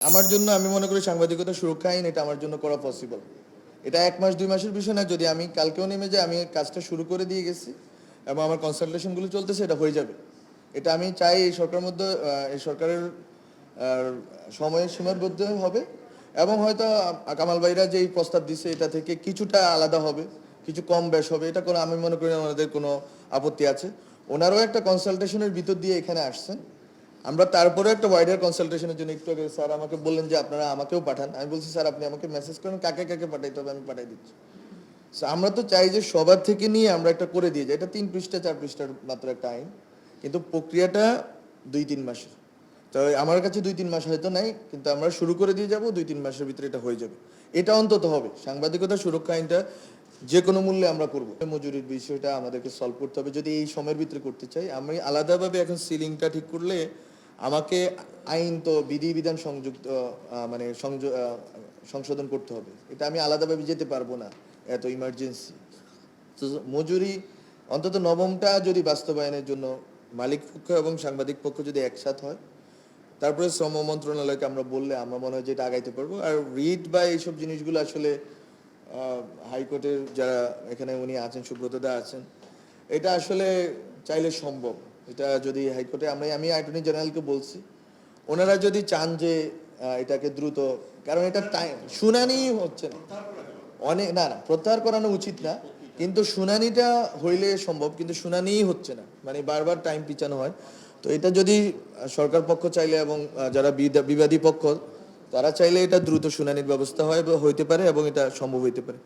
আমার জন্য আমি মনে করি সাংবাদিকতা সুরক্ষা আইন এটা আমার জন্য করা পসিবল। এটা 1 মাস 2 মাসের বিষয় না। যদি আমি কালকেও নেমে যাই, আমি কাজটা শুরু করে দিয়ে গেছি এবং আমার কনসালটেশনগুলো চলতেছে, এটা হয়ে যাবে। এটা আমি চাই এই সরকারের মধ্যে এই সরকারের সময়ের সীমার মধ্যে হবে এবং হয়তো কামাল ভাইরা যে প্রস্তাব দিচ্ছে এটা থেকে কিছুটা আলাদা হবে, কিছু কম বেশ হবে। এটা কোনো আমি মনে করি ওনাদের কোনো আপত্তি আছে। ওনারাও একটা কনসালটেশনের ভিতর দিয়ে এখানে আসছেন। আমরা তারপরে একটা ওয়াইডার কনসালটেশনের জন্য একটু আগে স্যার আমাকে বললেন যে আপনারা আমাকেও পাঠান। আমি বলছি স্যার আপনি আমাকে মেসেজ করেন কাকে কাকে পাঠাইতে হবে, আমি পাঠাই দিচ্ছি। আমরা তো চাই যে সবার থেকে নিয়ে আমরা একটা করে দিয়ে যাই। এটা 3 পৃষ্ঠা 4 পৃষ্ঠার মাত্র একটা আইন, কিন্তু প্রক্রিয়াটা 2-3 মাসের। তো আমার কাছে 2-3 মাস হয়তো নাই, কিন্তু আমরা শুরু করে দিয়ে যাব, 2-3 মাসের ভিতরে এটা হয়ে যাবে। এটা অন্তত হবে। সাংবাদিকতা সুরক্ষা আইনটা যে কোনো মূল্যে আমরা করব। মজুরির বিষয়টা আমাদেরকে সলভ করতে হবে যদি এই সময়ের ভিতরে করতে চাই। আমি আলাদাভাবে এখন সিলিংটা ঠিক করলে আমাকে আইন তো বিধিবিধান সংযুক্ত মানে সংশোধন করতে হবে। এটা আমি আলাদাভাবে যেতে পারবো না, এত ইমার্জেন্সি। তো মজুরি অন্তত নবমটা যদি বাস্তবায়নের জন্য মালিক পক্ষ এবং সাংবাদিক পক্ষ যদি একসাথ হয়, তারপরে শ্রম মন্ত্রণালয়কে আমরা বললে আমরা মনে হয় যে এটা আগাইতে পারবো। আর রিট বা এইসব জিনিসগুলো আসলে হাইকোর্টের যারা এখানে উনি আছেন, সুব্রত দা আছেন, এটা আসলে চাইলে সম্ভব। এটা যদি হাইকোর্টে আমি অ্যাটর্নি জেনারেলকে বলছি, ওনারা যদি চান যে এটাকে দ্রুত, কারণ এটা টাইম শুনানি হচ্ছে না অনেক, না না প্রত্যাহার করানো উচিত না, কিন্তু শুনানিটা হইলে সম্ভব, কিন্তু শুনানিই হচ্ছে না, মানে বারবার টাইম পিছানো হয়। তো এটা যদি সরকার পক্ষ চাইলে এবং যারা বিবাদী পক্ষ তারা চাইলে এটা দ্রুত শুনানির ব্যবস্থা হয় হইতে পারে এবং এটা সম্ভব হইতে পারে।